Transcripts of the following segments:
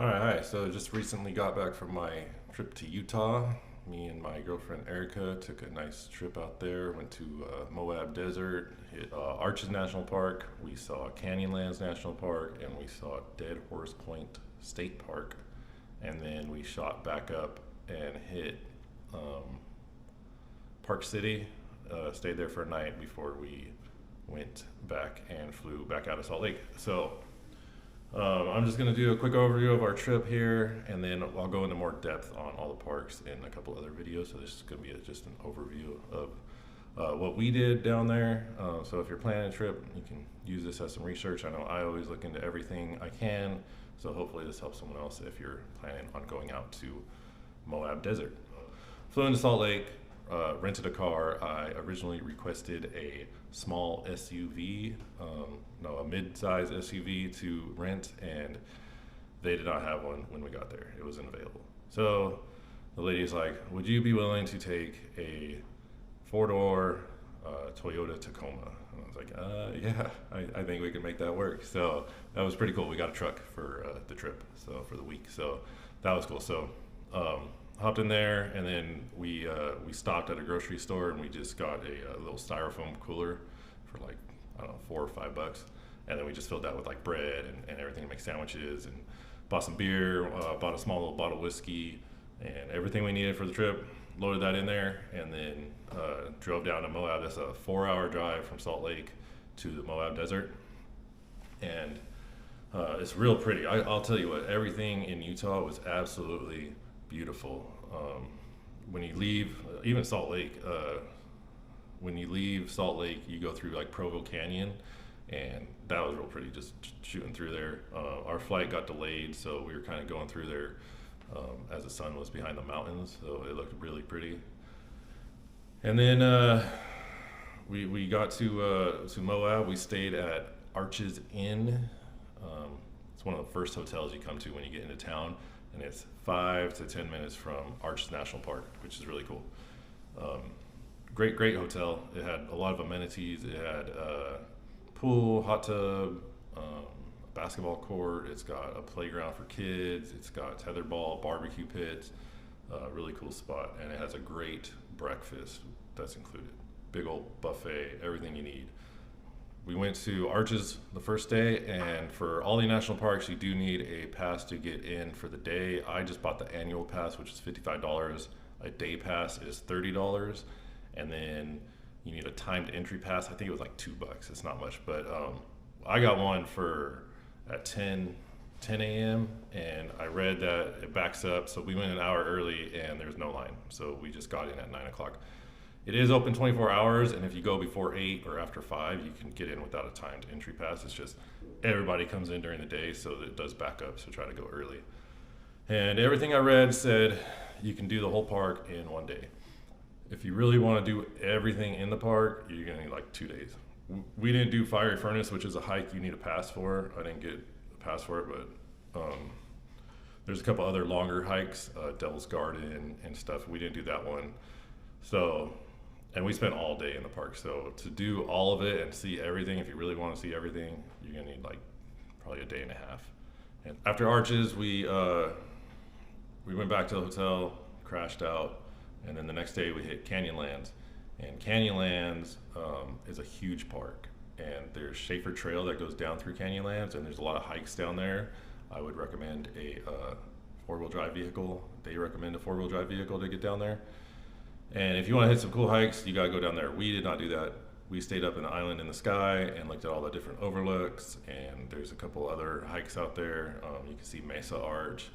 All right, hi. So just recently got back from my trip to Utah. Me and my girlfriend Erica took a nice trip out there. Went to Moab Desert, hit Arches National Park. We saw Canyonlands National Park, and we saw Dead Horse Point State Park. And then we shot back up and hit um, Park City. Stayed there for a night before we went back and flew back out of Salt Lake. So I'm just going to do a quick overview of our trip here, and then I'll go into more depth on all the parks in a couple other videos. So this is going to be just an overview of what we did down there. So if you're planning a trip, you can use this as some research. I know I always look into everything I can, so hopefully this helps someone else if you're planning on going out to Moab Desert. Flew into Salt Lake, rented a car. I originally requested a small SUV, no, a mid-size SUV to rent, and they did not have one when we got there. It wasn't available. So the lady's like, would you be willing to take a four-door Toyota Tacoma? And I was like, yeah, I think we can make that work. So that was pretty cool. We got a truck for the trip, so for the week. So that was cool. So hopped in there, and then we stopped at a grocery store, and we just got a little styrofoam cooler for like, I don't know, $4 or $5, and then we just filled that with like bread and everything to make sandwiches, and bought some beer, bought a small little bottle of whiskey, and everything we needed for the trip. Loaded that in there, and then drove down to Moab. That's a 4-hour drive from Salt Lake to the Moab Desert, and it's real pretty. I'll tell you what, everything in Utah was absolutely beautiful. When you leave, even Salt Lake, when you leave Salt Lake, you go through like Provo Canyon, and that was real pretty, just shooting through there. Our flight got delayed, so we were kind of going through there as the sun was behind the mountains, so it looked really pretty. And then we got to Moab. We stayed at Arches Inn. It's one of the first hotels you come to when you get into town, and it's 5 to 10 minutes from Arches National Park, which is really cool. Great hotel. It had a lot of amenities. It had pool, hot tub, basketball court. It's got a playground for kids. It's got tetherball, barbecue pits. Really cool spot, and it has a great breakfast that's included. Big old buffet, everything you need. We went to Arches the first day, and for all the national parks, you do need a pass to get in for the day. I just bought the annual pass, which is $55. A day pass is $30, and then you need a timed entry pass. I think it was like $2. It's not much, but I got one for at 10 a.m. and I read that it backs up, so we went an hour early and there's no line, so we just got in at 9 o'clock. It is open 24 hours, and if you go before 8 or after 5, you can get in without a timed entry pass. It's just everybody comes in during the day, so it does back up, so try to go early. And everything I read said you can do the whole park in one day. If you really want to do everything in the park, you're gonna need like 2 days. We didn't do Fiery Furnace, which is a hike you need a pass for. I didn't get a pass for it, but there's a couple other longer hikes, Devil's Garden and stuff. We didn't do that one. So, and we spent all day in the park. So to do all of it and see everything, if you really want to see everything, you're gonna need like probably a day and a half. And after Arches, we went back to the hotel, crashed out, and then the next day we hit Canyonlands. And Canyonlands is a huge park, and there's Schaefer Trail that goes down through Canyonlands, and there's a lot of hikes down there. I would recommend a four-wheel drive vehicle. They recommend a four-wheel drive vehicle to get down there. And if you want to hit some cool hikes, you got to go down there. We did not do that. We stayed up in the island in the sky and looked at all the different overlooks, and there's a couple other hikes out there. You can see Mesa Arch.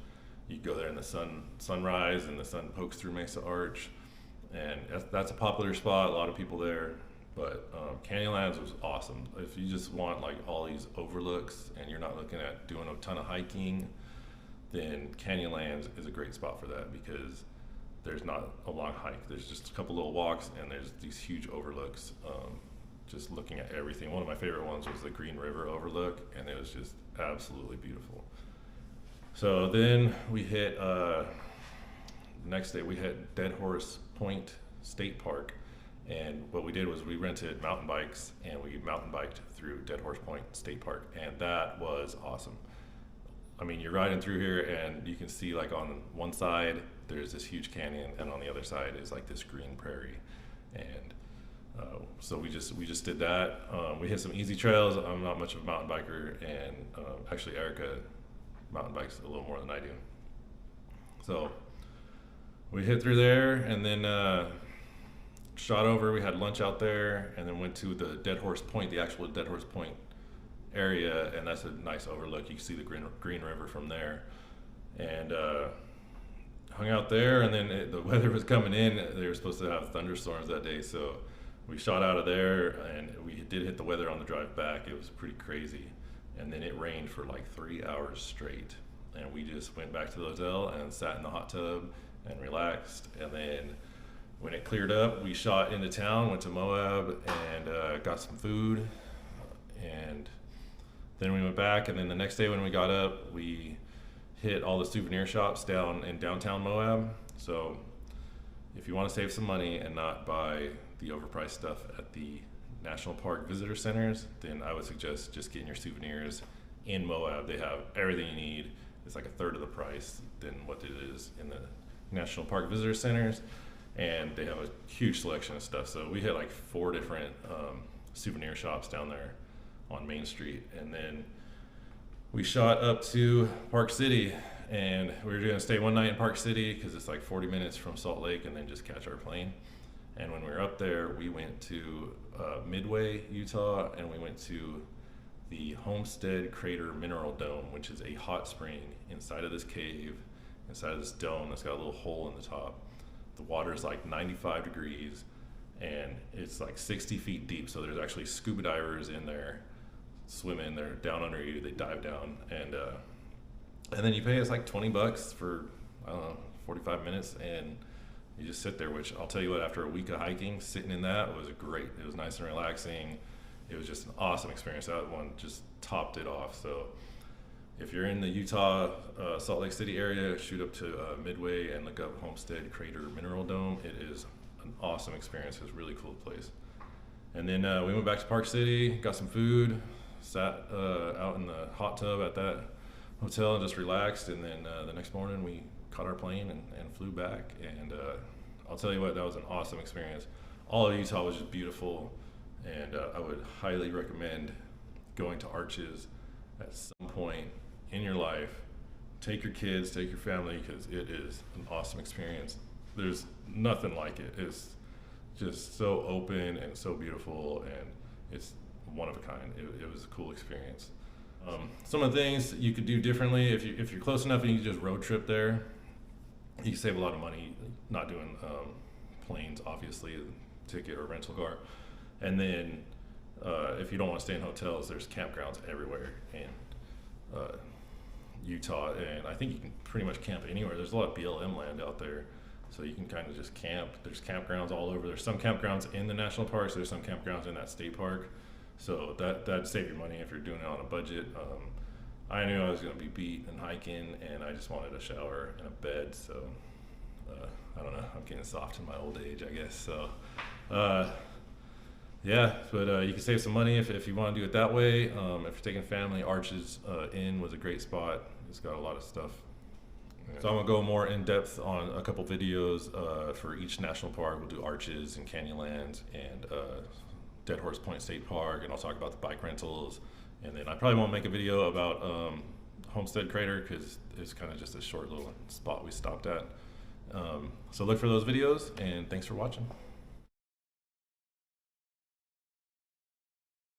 You go there in the sunrise, and the sun pokes through Mesa Arch, and that's a popular spot. A lot of people there. But Canyonlands was awesome. If you just want like all these overlooks and you're not looking at doing a ton of hiking, then Canyonlands is a great spot for that, because there's not a long hike. There's just a couple little walks, and there's these huge overlooks. Just looking at everything. One of my favorite ones was the Green River overlook, and it was just absolutely beautiful. So then we hit, next day we hit Dead Horse Point State Park, and what we did was we rented mountain bikes, and we mountain biked through Dead Horse Point State Park, and that was awesome. I mean, you're riding through here and you can see like on one side there's this huge canyon, and on the other side is like this green prairie. And so we just did that. We hit some easy trails. I'm not much of a mountain biker, and actually Erica mountain bikes a little more than I do. So we hit through there, and then shot over. We had lunch out there, and then went to the Dead Horse Point, the actual Dead Horse Point area, and that's a nice overlook. You can see the Green River from there, and hung out there. And then the weather was coming in. They were supposed to have thunderstorms that day, so we shot out of there, and we did hit the weather on the drive back. It was pretty crazy, and then it rained for like 3 hours straight, and we just went back to the hotel and sat in the hot tub and relaxed. And then when it cleared up, we shot into town, went to Moab, and got some food, and then we went back. And then the next day when we got up, we hit all the souvenir shops down in downtown Moab. So if you want to save some money and not buy the overpriced stuff at the National Park visitor centers, then I would suggest just getting your souvenirs in Moab. They have everything you need. It's like a third of the price than what it is in the National Park visitor centers, and they have a huge selection of stuff. So we hit like 4 different souvenir shops down there on Main Street, and then we shot up to Park City, and we were going to stay one night in Park City because it's like 40 minutes from Salt Lake, and then just catch our plane. And when we were up there, we went to Midway, Utah, and we went to the Homestead Crater Mineral Dome, which is a hot spring inside of this cave, inside of this dome that's got a little hole in the top. The water is like 95 degrees, and it's like 60 feet deep, so there's actually scuba divers in there swimming. They're down under you, they dive down, and then you pay us like $20 for, I don't know, 45 minutes, and you just sit there, which I'll tell you what, after a week of hiking, sitting in that was great. It was nice and relaxing. It was just an awesome experience. That one just topped it off. So if you're in the Utah, Salt Lake City area, shoot up to Midway and look up Homestead Crater Mineral Dome. It is an awesome experience. It's a really cool place. And then we went back to Park City, got some food, sat out in the hot tub at that hotel and just relaxed. And then the next morning we caught our plane and flew back. And I'll tell you what, that was an awesome experience. All of Utah was just beautiful, and I would highly recommend going to Arches at some point in your life. Take your kids, take your family, because it is an awesome experience. There's nothing like it. It's just so open and so beautiful, and it's one of a kind. It was a cool experience. Some of the things you could do differently, if you're close enough and you can just road trip there, you can save a lot of money not doing planes, obviously, a ticket or rental car. And then if you don't want to stay in hotels, there's campgrounds everywhere in Utah, and I think you can pretty much camp anywhere. There's a lot of BLM land out there, so you can kind of just camp. There's campgrounds all over. There's some campgrounds in the national parks. There's some campgrounds in that state park. So that'd save your money if you're doing it on a budget. I knew I was going to be beat and hiking, and I just wanted a shower and a bed. So I don't know. I'm getting soft in my old age, I guess. So yeah, but you can save some money if you want to do it that way. If you're taking family, Arches Inn was a great spot. It's got a lot of stuff. Yeah. So I'm gonna go more in depth on a couple videos for each national park. We'll do Arches and Canyonlands and Dead Horse Point State Park, and I'll talk about the bike rentals. And then I probably won't make a video about Homestead Crater because it's kind of just a short little spot we stopped at. So look for those videos, and thanks for watching.